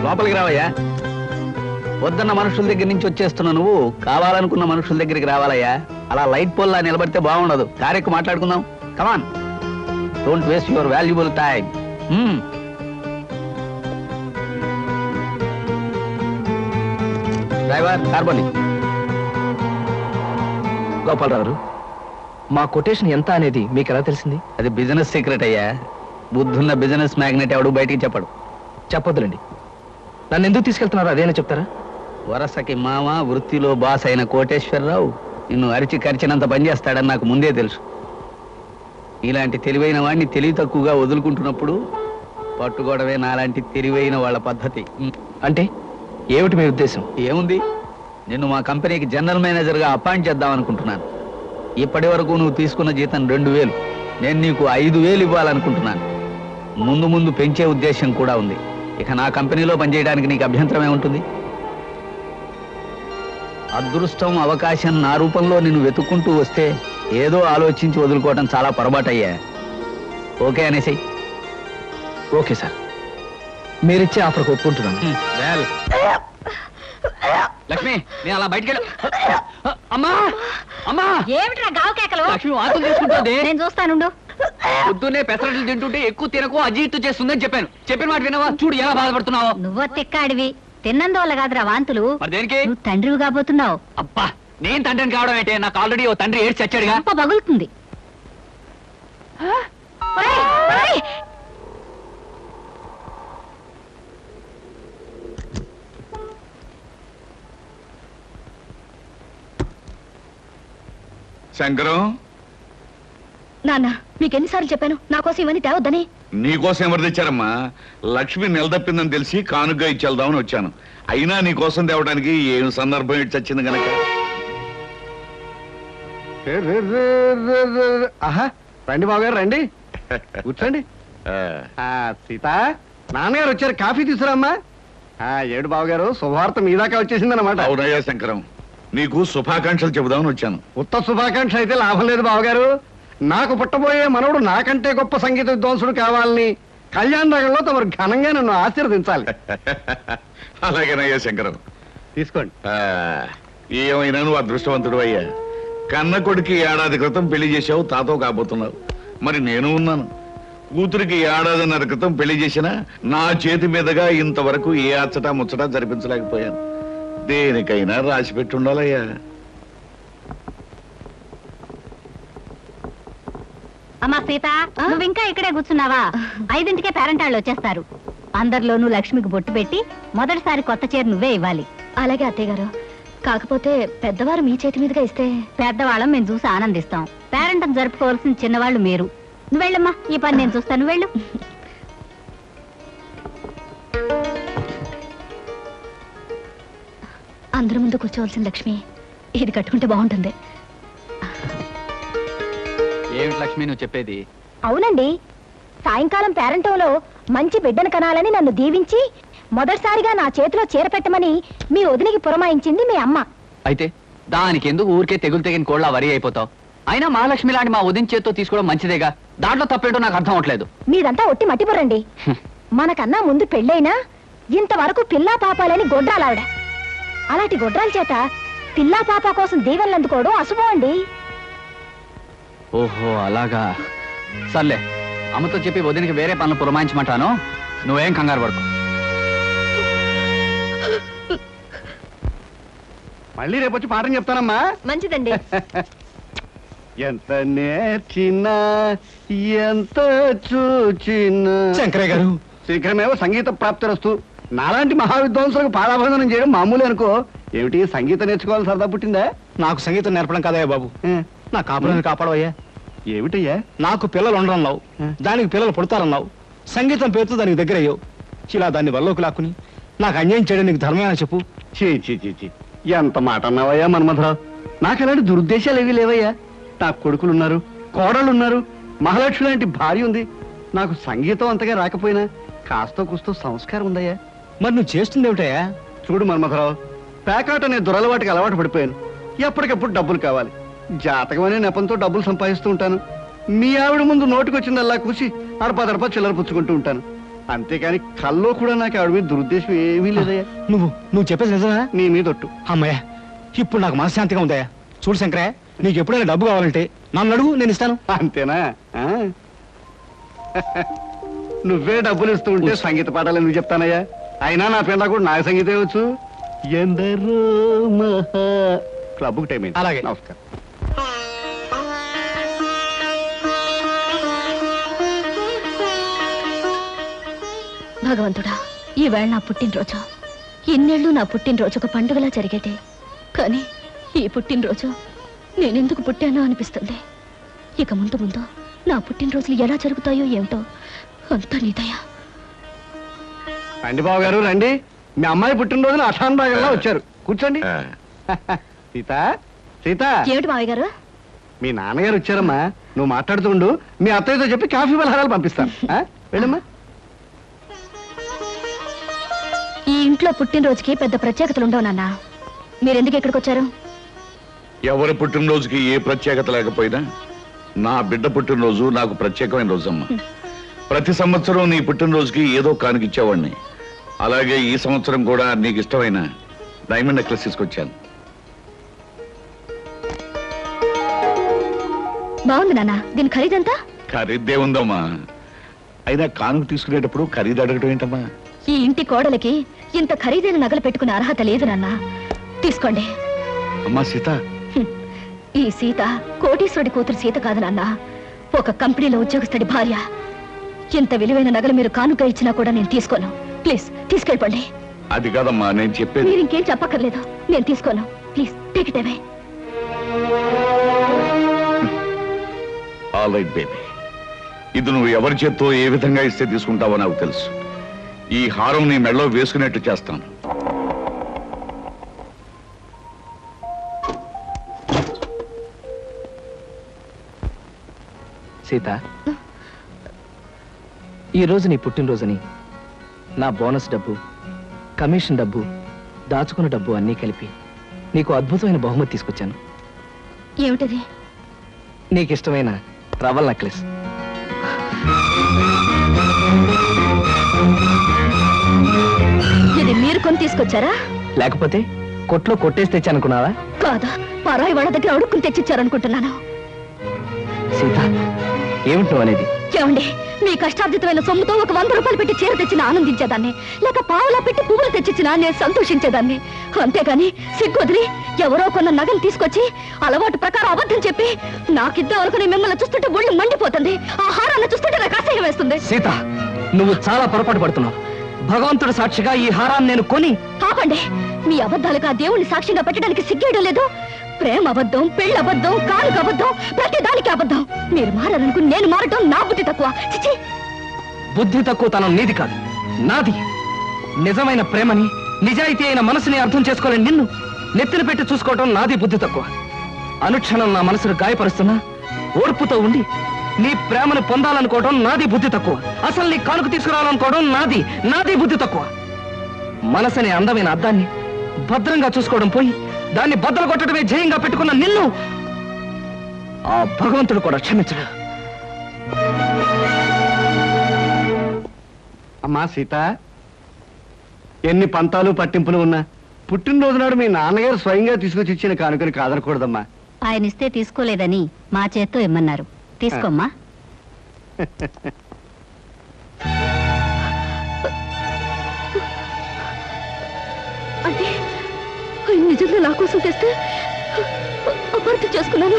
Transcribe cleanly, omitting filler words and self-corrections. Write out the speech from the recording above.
లోపలికి రావయ్యా. వద్దన్న మనుషుల దగ్గర నుంచి వచ్చేస్తున్నా నువ్వు కావాలనుకున్న మనుషుల దగ్గరికి రావాలయ్యా. అలా లైట్ పోల్లా నిలబడితే బాగుండదు. కారెక్కు మాట్లాడుకుందాం. Come on, don't waste your valuable time. Driver కార్బోని. గోపాలరావు గారు, మా కొటేషన్ ఎంత అనేది మీకు ఎలా తెలిసింది? అది బిజినెస్ సీక్రెట్ అయ్యా. బుద్ధున్న బిజినెస్ మ్యాగ్నెట్ ఎవడు బయటికి చెప్పడు. చెప్పొద్దులండి. నన్ను ఎందుకు తీసుకెళ్తున్నారో అదేనా చెప్తారా? వరసకి మామ, వృత్తిలో బాస్ అయిన కోటేశ్వరరావు నిన్ను అరిచి కరిచినంత పనిచేస్తాడని నాకు ముందే తెలుసు. ఇలాంటి తెలివైన వాడిని తెలివి తక్కువగా వదులుకుంటున్నప్పుడు పట్టుకోవడమే నాలాంటి తెలివైన వాళ్ళ పద్ధతి. అంటే ఏమిటి మీ ఉద్దేశం? ఏముంది, నిన్ను మా కంపెనీకి జనరల్ మేనేజర్గా అపాయింట్ చేద్దాం అనుకుంటున్నాను. ఇప్పటి వరకు నువ్వు తీసుకున్న జీతం 2000, నేను నీకు 5000 ఇవ్వాలనుకుంటున్నాను. ముందు ముందు పెంచే ఉద్దేశం కూడా ఉంది. ఇక నా కంపెనీలో పనిచేయడానికి నీకు అభ్యంతరమే ఉంటుంది? అదృష్టం, అవకాశం నా రూపంలో నిన్ను వెతుక్కుంటూ వస్తే ఏదో ఆలోచించి వదులుకోవటం చాలా పొరపాటయ్యా. ఓకే అనేసి. ఓకే సార్, మీరిచ్చే ఆఫర్కి ఒప్పుకుంటున్నాను. లక్ష్మి, నేను అలా బయటికి అమ్మా అమ్మా. ఏమిట్రా గావు కేకలు? లక్ష్మి వాంతులు చేసుకుంటుంది. నేను చూస్తానుండు. పొద్దున్నే పెసరట్లు తింటుంటే ఎక్కువ తినకు, అజీర్తి చేస్తుందని చెప్పాను. చెప్పిన మాట వినవా? చూడు ఎలా బాధపడుతున్నావు. నువ్వు తిక్కాడివి, తిన్నందువల్ల కాదురా వాంతులు. మరి దేనికి? నువ్వు తండ్రివి కాబోతున్నావు. అబ్బా, నేను తండ్రిని కావడం ఏంటే? నాకు ఆల్రెడీ ఓ తండ్రి ఏడ్చి చచ్చాడుగా. గంప పగులుతుంది. శంకరం, నాన్న మీకెన్నిసార్లు చెప్పాను నా కోసం ఇవన్నీ తేవద్దని? నీకోసం ఎవరు తెచ్చారమ్మా? లక్ష్మి నిలదప్పిందని తెలిసి కానుగ్గా ఇచ్చేద్దామని వచ్చాను. అయినా నీకోసం తేవడానికి ఏం సందర్భం ఇటు చచ్చింది గనక. ఆహా, రండి బావగారు, రండి కూర్చోండి. సీత, నాన్నగారు వచ్చారు, కాఫీ తీసుకురామ్మా. ఏడు బావగారు, శుభవార్త మీ దాకా వచ్చేసిందన్నమాట. అవునయ్యా శంకరం, నీకు శుభాకాంక్షలు చెబుదామని వచ్చాను. ఉత్త శుభాకాంక్ష అయితే లాభం లేదు బావగారు. నాకు పుట్టబోయే మనవడు నాకంటే గొప్ప సంగీత విద్వాంసుడు కావాలని కళ్యాణ నగర్లో తమరు ఘనంగా నన్ను ఆశీర్వదించాలి. అలాగేనయ్యా శంకరం, తీసుకోండి. ఏమైనా నువ్వు అదృష్టవంతుడు అయ్యా. కన్న కొడుకి 1 ఏడాది క్రితం పెళ్లి చేసావు, తాతో కాబోతున్నావు. మరి నేను ఉన్నాను. కూతురికి 1 ఏడాదిన్నర క్రితం పెళ్లి చేసినా నా చేతి మీదుగా ఇంతవరకు ఏ అచ్చటా ముచ్చటా జరిపించలేకపోయాను. దేనికైనా రాసి పెట్టి ఉండాలయ్యా. అమ్మా సీత, నువ్వు ఇంకా ఇక్కడే కూర్చున్నావా? 5ంటికే పేరెంట్ వాళ్ళు వచ్చేస్తారు. అందరిలోనూ లక్ష్మికి బొట్టు పెట్టి మొదటిసారి కొత్త చీర నువ్వే ఇవ్వాలి. అలాగే అత్తయ్య గారు. కాకపోతే పెద్దవారు మీ చేతి మీదుగా ఇస్తే? పెద్దవాళ్ళం మేము చూసి ఆనందిస్తాం. పేరెంట్ జరుపుకోవాల్సిన చిన్నవాళ్ళు మీరు. నువ్వు వెళ్ళమ్మా, ఈ పని నేను చూస్తాను. వెళ్ళు. అందరి ముందు కూర్చోవలసిన లక్ష్మి ఇది కట్టుకుంటే బాగుంటుంది. ఏమిటి లక్ష్మి నువ్వు చెప్పేది? అవునండి, సాయంకాలం పేరంటంలో మంచి బిడ్డను కనాలని నన్ను దీవించి మొదటిసారిగా నా చేతిలో చీర పెట్టమని మీ వదినికి పురమాయించింది మీ అమ్మ. అయితే దానికి ఎందుకు ఊరికే తెగులు తెగిన కోళ్ళ వరి అయిపోతావు? అయినా మహాలక్ష్మి లాంటి మా వదిన చేత్తో తీసుకోవడం మంచిదేగా. దాంట్లో తప్పేంటో నాకు అర్థం అవట్లేదు. మీదంతా ఒట్టి మట్టిపురండి. మనకన్నా ముందు పెళ్ళైనా ఇంతవరకు పిల్లా పాపాలని గొడ్రాలావిడ. అలాంటి గొడ్రాల చేత పిల్లా పాప కోసం దీవెనలు అందుకోవడం అశుభం అండి. ఓహో అలాగా. సర్లే, అమ్మతో చెప్పి వదినికి వేరే పనులు పురమాయించమంటాను. నువ్వేం కంగారు పడుకో. మళ్ళీ రేపు వచ్చి పాఠం చెప్తానమ్మా. మంచిదండి. ఎంత నేర్చినా ఎంత చూచినా. శంకరయ్య గారు, శీఘ్రమేవో సంగీత ప్రాప్తిరస్తు. నాలాంటి మహావిద్వాంసులకు పాదాభందనం చేయడం మామూలు అనుకో. ఏమిటి, సంగీతం నేర్చుకోవాలి సరదా పుట్టిందా? నాకు సంగీతం నేర్పడం కదయ్యా బాబు, నా కాపురాన్ని కాపాడవయ్యా. ఏమిటయ్యా? నాకు పిల్లలు ఉండరన్నావు, దానికి పిల్లలు పుడతారన్నావు, సంగీతం పేరుతో దానికి దగ్గర అయ్యావు. ఇలా దాన్ని వల్లోకి లాక్కుని నాకు అన్యాయం చేయడం నీకు ధర్మేనా చెప్పు? చీ చీ చీ చీ, ఎంత మాట అన్నావయ్యా మన్మథరావు. నాకు అలాంటి దురుద్దేశాలు ఏవీ లేవయ్యా. నాకు కొడుకులున్నారు, కోడళ్ళున్నారు, మహాలక్ష్మి లాంటి భార్య ఉంది. నాకు సంగీతం అంతగా రాకపోయినా కాస్తో కూస్తో సంస్కారం ఉందయ్యా. మరి నువ్వు చేస్తుంది ఏమిటయ్యా? చూడు మన్మథరావు, పేకాట అనే దురలవాటికి అలవాటు పడిపోయాను. ఎప్పటికప్పుడు డబ్బులు కావాలి. జాతకం అనే నెపంతో డబ్బులు సంపాదిస్తూ ఉంటాను. మీ ఆవిడ ముందు నోటికొచ్చిందల్లా కూసి అడపదడప చిల్లర పుచ్చుకుంటూ ఉంటాను. అంతేకాని కల్లో కూడా నాకు ఆవిడ మీద దురుద్దేశం ఏమీ లేదయ్యా. నువ్వు చెప్పేది నిజమా? నీ మీద ఒట్టు. అమ్మయ్య, ఇప్పుడు నాకు మనశ్శాంతిగా ఉందయ్యా. చూడు శంకరయ్య, నీకు ఎప్పుడైనా డబ్బు కావాలంటే నన్ను అడుగు, నేను ఇస్తాను. అంతేనా? ఆ? నువ్వే డబ్బులు ఇస్తూ ఉంటే సంగీత పాఠాలు ఎందుకు చెప్తానయ్యా? అయినా నా పిల్ల కూడా నాకు సంగీతం వచ్చు. ఎందరో మహా క్లబ్కు టైం అయింది. అలాగే. నమస్కారం. భగవంతుడా, ఈవేళ నా పుట్టినరోజు. ఇన్నేళ్ళు నా పుట్టినరోజు ఒక పండుగలా జరిగేది. కానీ ఈ పుట్టినరోజు నేనెందుకు పుట్టానో అనిపిస్తుంది. ఇక ముందు ముందు నా పుట్టినరోజులు ఎలా జరుగుతాయో ఏమిటో. అంతా నీదయ్యా. రండి బాబు గారు, రండి. మీ అమ్మాయి పుట్టినరోజున అఠాన్బాగంగా వచ్చారు. కూర్చోండి. సీత, సీత, ఏమిటి మావయ్య గారు? మీ నాన్నగారు వచ్చారమ్మా. నువ్వు మాట్లాడుతుండు, మీ అత్తయ్యతో చెప్పి కాఫీ పలహారాలు పంపిస్తాను. వెళ్ళమ్మా. ఈ ఇంట్లో పుట్టినరోజుకి పెద్ద ప్రత్యేకతలు ఉండవు నాన్న. మీరెందుకు ఇక్కడికి వచ్చారు? ఎవరి పుట్టినరోజుకి ఏ ప్రత్యేకత లేకపోయినా నా బిడ్డ పుట్టినరోజు నాకు ప్రత్యేకమైన రోజమ్మా. ప్రతి సంవత్సరం నీ పుట్టినరోజుకి ఏదో కానుకిచ్చేవాడిని. అలాగే ఈ సంవత్సరం కూడా నీకు ఇష్టమైన డైమండ్ నెక్లెస్ తీసుకొచ్చాను. బాగుంది నాన్న. దీని ఖరీదంతా? ఖరీదే ఉందమ్మా. అయినా కానుక తీసుకునేటప్పుడు ఖరీదు అడగటం ఏంటమ్మా? ఈ ఇంటి కోడలికి ఇంత ఖరీదైన నగలు పెట్టుకునే అర్హత లేదు నాన్న. తీసుకోండి. అమ్మా సీత, ఈ సీత కోటీశ్వరుడి కూతురు సీత కాదు నాన్న. ఒక కంపెనీలో ఉద్యోగస్తుడి భార్య. ఇంత విలువైన నగలు మీరు కానుక ఇచ్చినా కూడా నేను తీసుకోను. ప్లీజ్ తీసుకెళ్ళిపోండి. అది కాదమ్మా నేను చెప్పేది. మీరు ఇంకేం చెప్పక్కర్లేదు. నేను తీసుకోను. Please take it away. All right baby. ఇది నువ్వు ఎవరి చేత్తో ఏ విధంగా ఇస్తే తీసుకుంటావో నాకు తెలుసు. ఈ హారం నీ మెడలో వేసుకునేట్టు చేస్తాను. సీత, ఈరోజు నీ పుట్టినరోజుని నా బోనస్ డబ్బు, కమిషన్ డబ్బు, దాచుకున్న డబ్బు అన్నీ కలిపి నీకు అద్భుతమైన బహుమతి తీసుకొచ్చాను. ఏమిటది? నీకు ఇష్టమైన రవల్ నెక్లెస్. ఇది మీరు కొని తీసుకొచ్చారా? లేకపోతే కొట్లో కొట్టేసి తెచ్చానుకున్నావా? కాదా, పరాయి వాళ్ళ దగ్గర అడుక్కుని తెచ్చిచ్చారనుకుంటున్నాను. సీత, ఏమిటి నువ్వు అనేది? ఏమండి, మీ కష్టార్జితమైన సొమ్ముతో ఒక 100 రూపాయలు పెట్టి చీర తెచ్చినా ఆనందించేదాన్ని, లేక పావులా పెట్టి పువ్వులు తెచ్చిచ్చినా నేను సంతోషించేదాన్ని. అంతేగాని సిగ్గొదిలి ఎవరో కొన్న నగలు తీసుకొచ్చి అలవాటు ప్రకారం అబద్ధం చెప్పి నాకిద్దాం అనుకుని మిమ్మల్ని చూస్తుంటే ఒళ్ళు మండిపోతుంది. ఆ హారాన్ని చూస్తుంటే నాకు అసహ్యం వేస్తుంది. సీత, నువ్వు చాలా పొరపాటు పడుతున్నావు. భగవంతుడు సాక్షిగా ఈ హారాన్ని నేను కొని... ఆపండి. మీ అబద్ధాలుగా దేవుణ్ణి సాక్షిగా పెట్టడానికి సిగ్గేయడం లేదు. ప్రేమ అబద్ధం, పెళ్ళి అబద్ధం, కానుక అబద్ధం, ప్రతి దానికి అబద్ధం. మీరు మారాలనుకుని నేను మారటం నా బుద్ధి తక్కువ. చిచి! బుద్ధి తక్కువ తనం నీది కాదు, నాది. నిజమైన ప్రేమని, నిజాయితీ అయిన మనసుని అర్థం చేసుకోలేని నిన్ను నెత్తిన పెట్టి చూసుకోవటం నాది బుద్ధి తక్కువ. అనుక్షణం నా మనసును గాయపరుస్తున్నా ఓర్పుతో ఉండి నీ ప్రేమను పొందాలనుకోవడం నాది బుద్ధి తక్కువ. అసలు నీ కానుక తీసుకురావాలనుకోవడం నాది బుద్ధి తక్కువ. మనసనే అందమైన అద్దాన్ని భద్రంగా చూసుకోవడం పోయి దాన్ని బద్దలు కొట్టడమే జయంగా పెట్టుకున్న నిన్ను ఆ భగవంతుడు కూడా క్షమించడు. అమ్మా సీత, ఎన్ని పంతాలు పట్టింపులు ఉన్నా పుట్టినరోజు నాడు మీ నాన్నగారు స్వయంగా తీసుకొచ్చి ఇచ్చిన కానుకని కాదనకూడదమ్మా. ఆయన ఇస్తే తీసుకోలేదని మా చేత్తో ఇమ్మన్నారు. తీసుకోమ్మా. అంటే నిజంగా నా కోసం తెస్తే అపార్థం చేసుకున్నాను.